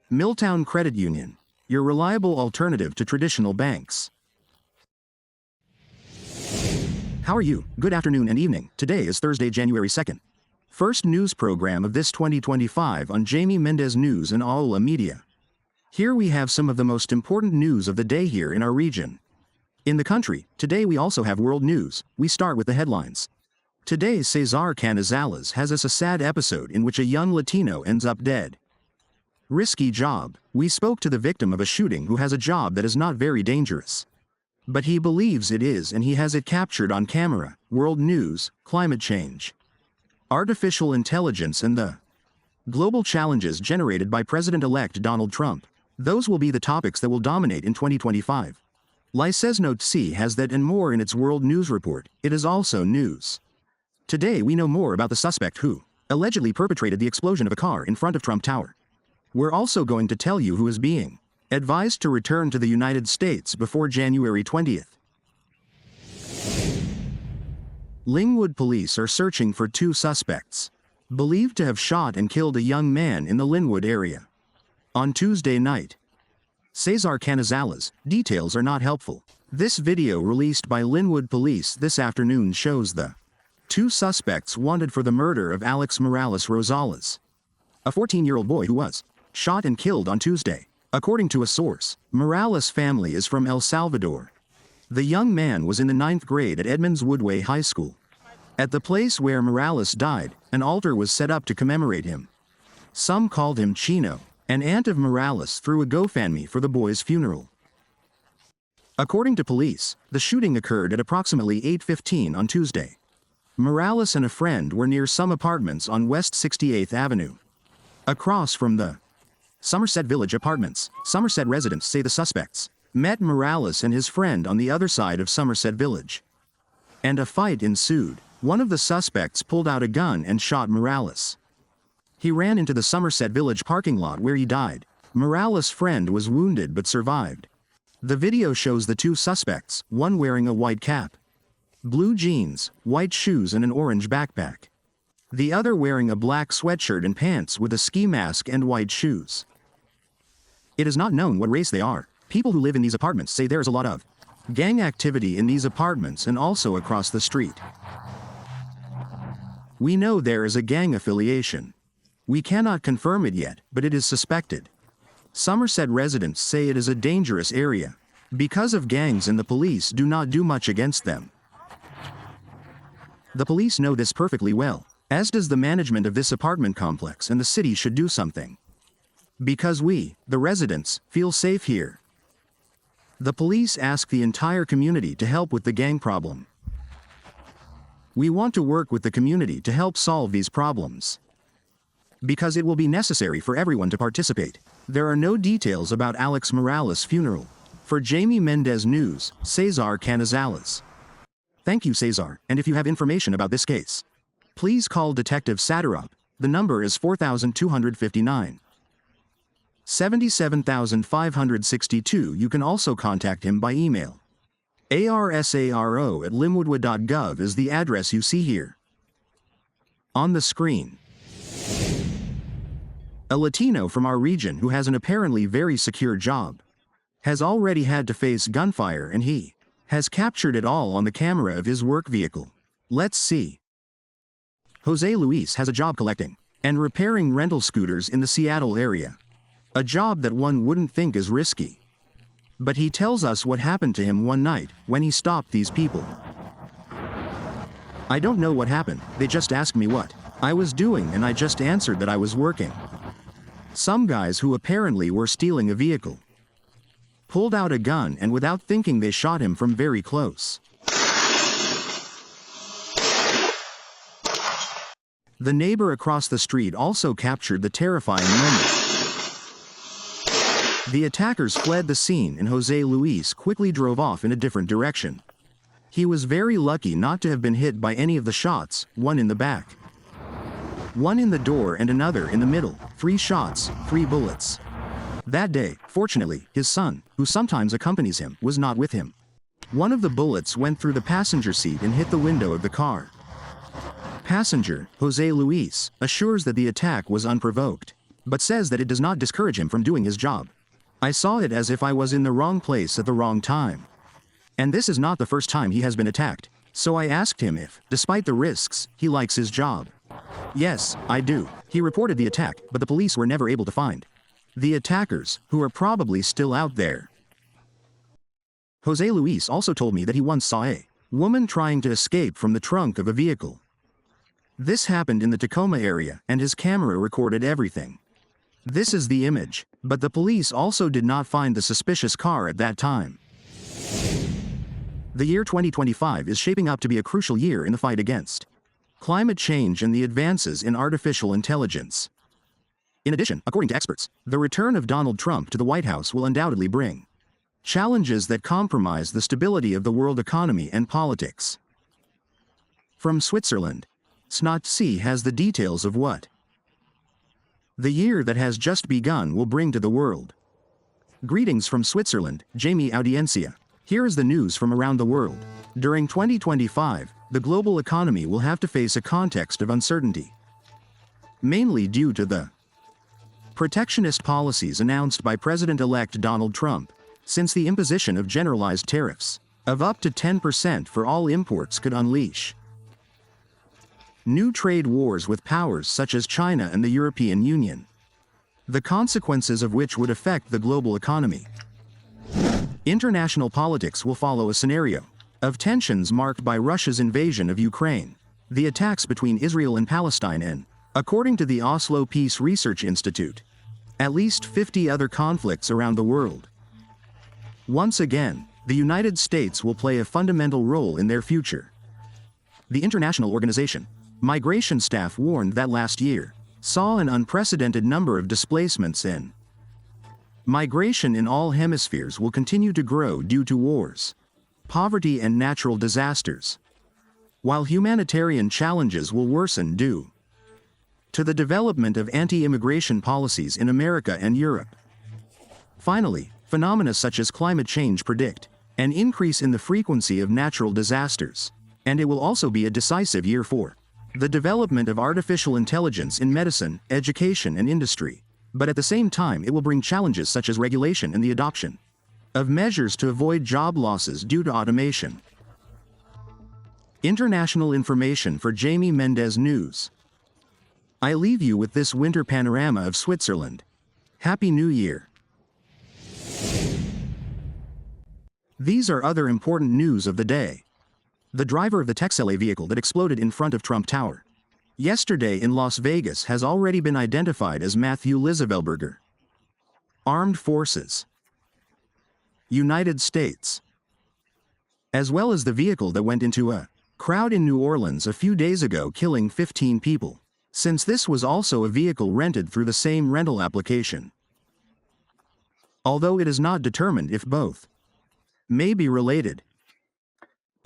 Milltown Credit Union, your reliable alternative to traditional banks. How are you? Good afternoon and evening. Today is Thursday, January 2nd. First news program of this 2025 on Jamie Mendez News and Aula Media. Here we have some of the most important news of the day here in our region. In the country, today we also have world news. We start with the headlines. Today Cesar Canizales has us a sad episode in which a young Latino ends up dead. Risky job. We spoke to the victim of a shooting who has a job that is not very dangerous. But he believes it is and he has it captured on camera. World news, climate change. Artificial intelligence and the global challenges generated by President-elect Donald Trump. Those will be the topics that will dominate in 2025. Note C has that and more in its World News Report. It is also news. Today we know more about the suspect who allegedly perpetrated the explosion of a car in front of Trump Tower. We're also going to tell you who is being advised to return to the United States before January 20th. Lynwood police are searching for two suspects, believed to have shot and killed a young man in the Lynwood area. On Tuesday night, Cesar Canizales, details are not helpful. This video released by Lynwood police this afternoon shows the two suspects wanted for the murder of Alex Morales Rosales, a 14-year-old boy who was shot and killed on Tuesday. According to a source, Morales' family is from El Salvador. The young man was in the 9th grade at Edmonds Woodway High School. At the place where Morales died, an altar was set up to commemorate him. Some called him Chino. An aunt of Morales threw a GoFundMe for the boy's funeral. According to police, the shooting occurred at approximately 8:15 on Tuesday. Morales and a friend were near some apartments on West 68th Avenue, across from the Somerset Village apartments. Somerset residents say the suspects met Morales and his friend on the other side of Somerset Village, and a fight ensued. One of the suspects pulled out a gun and shot Morales. He ran into the Somerset Village parking lot where he died. Morales' friend was wounded but survived. The video shows the two suspects, one wearing a white cap, blue jeans, white shoes and an orange backpack. The other wearing a black sweatshirt and pants with a ski mask and white shoes. It is not known what race they are. People who live in these apartments say there is a lot of gang activity in these apartments and also across the street. We know there is a gang affiliation. We cannot confirm it yet, but it is suspected. Somerset residents say it is a dangerous area because of gangs and the police do not do much against them. The police know this perfectly well, as does the management of this apartment complex, and the city should do something. Because we, the residents, feel safe here. The police ask the entire community to help with the gang problem. We want to work with the community to help solve these problems, because it will be necessary for everyone to participate. There are no details about Alex Morales' funeral. For Jamie Mendez News, Cesar Canizales. Thank you, Cesar, and if you have information about this case, please call Detective Satarop. The number is 4259. 77,562. You can also contact him by email. arsaro@lynwoodwood.gov is the address you see here on the screen. A Latino from our region who has an apparently very secure job has already had to face gunfire, and he has captured it all on the camera of his work vehicle. Let's see. Jose Luis has a job collecting and repairing rental scooters in the Seattle area. A job that one wouldn't think is risky. But he tells us what happened to him one night when he stopped these people. I don't know what happened, they just asked me what I was doing and I just answered that I was working. Some guys who apparently were stealing a vehicle pulled out a gun and without thinking they shot him from very close. The neighbor across the street also captured the terrifying moment. The attackers fled the scene and Jose Luis quickly drove off in a different direction. He was very lucky not to have been hit by any of the shots, one in the back, one in the door and another in the middle. 3 shots, 3 bullets. That day, fortunately, his son, who sometimes accompanies him, was not with him. One of the bullets went through the passenger seat and hit the window of the car. Passenger, Jose Luis, assures that the attack was unprovoked. but says that it does not discourage him from doing his job. I saw it as if I was in the wrong place at the wrong time. And this is not the first time he has been attacked, so I asked him if, despite the risks, he likes his job. Yes, I do. He reported the attack, but the police were never able to find the attackers, who are probably still out there. Jose Luis also told me that he once saw a woman trying to escape from the trunk of a vehicle. This happened in the Tacoma area, and his camera recorded everything. This is the image, but the police also did not find the suspicious car at that time. The year 2025 is shaping up to be a crucial year in the fight against climate change and the advances in artificial intelligence. In addition, according to experts, the return of Donald Trump to the White House will undoubtedly bring challenges that compromise the stability of the world economy and politics. From Switzerland, Snot-C has the details of what the year that has just begun will bring to the world. Greetings from Switzerland, Jamie Audiencia. Here is the news from around the world. During 2025, the global economy will have to face a context of uncertainty, mainly due to the protectionist policies announced by President-elect Donald Trump, since the imposition of generalized tariffs of up to 10% for all imports could unleash new trade wars with powers such as China and the European Union, the consequences of which would affect the global economy. International politics will follow a scenario of tensions marked by Russia's invasion of Ukraine, the attacks between Israel and Palestine, and, according to the Oslo Peace Research Institute, at least 50 other conflicts around the world. Once again, the United States will play a fundamental role in their future. The international organization migration staff warned that last year saw an unprecedented number of displacements in migration in all hemispheres will continue to grow due to wars, poverty and natural disasters, while humanitarian challenges will worsen due to the development of anti-immigration policies in America and Europe. Finally, phenomena such as climate change predict an increase in the frequency of natural disasters, and it will also be a decisive year for the development of artificial intelligence in medicine, education and industry. But at the same time it will bring challenges such as regulation and the adoption of measures to avoid job losses due to automation. International information for Jamie Mendez News. I leave you with this winter panorama of Switzerland. Happy New Year. These are other important news of the day. The driver of the Texele vehicle that exploded in front of Trump Tower yesterday in Las Vegas has already been identified as Matthew Lizavelberger. Armed Forces, United States, as well as the vehicle that went into a crowd in New Orleans a few days ago, killing 15 people, since this was also a vehicle rented through the same rental application. Although it is not determined if both may be related.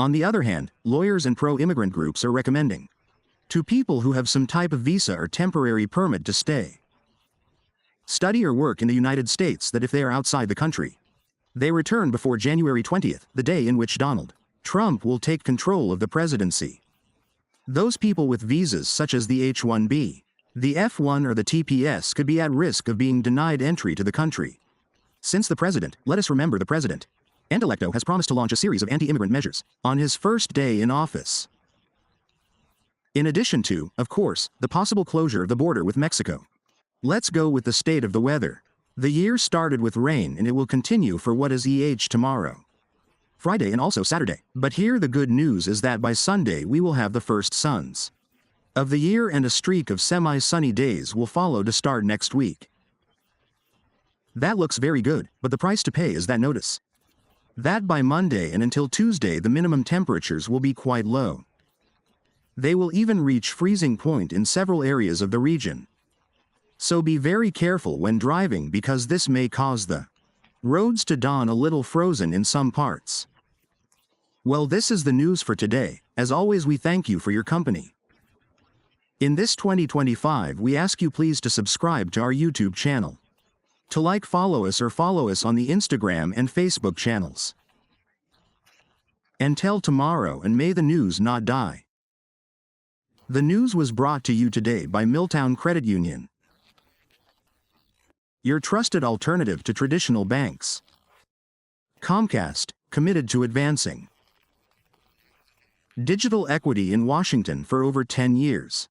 On the other hand, lawyers and pro-immigrant groups are recommending to people who have some type of visa or temporary permit to stay, study or work in the United States that if they are outside the country, they return before January 20th, the day in which Donald Trump will take control of the presidency. Those people with visas such as the H-1B, the F-1 or the TPS could be at risk of being denied entry to the country. Since the president, let us remember the president, and electo has promised to launch a series of anti-immigrant measures on his first day in office. In addition to, of course, the possible closure of the border with Mexico. Let's go with the state of the weather. The year started with rain and it will continue for what is tomorrow, Friday and also Saturday. But here the good news is that by Sunday we will have the first suns of the year and a streak of semi-sunny days will follow to start next week. That looks very good, but the price to pay is that notice that by Monday and until Tuesday the minimum temperatures will be quite low. They will even reach freezing point in several areas of the region. So be very careful when driving because this may cause the roads to dawn a little frozen in some parts. Well, this is the news for today. As always, we thank you for your company. In this 2025, we ask you please to subscribe to our YouTube channel, to like, follow us or follow us on the Instagram and Facebook channels. Until tomorrow, and may the news not die. The news was brought to you today by Milltown Credit Union. your trusted alternative to traditional banks. Comcast, committed to advancing digital equity in Washington for over 10 years.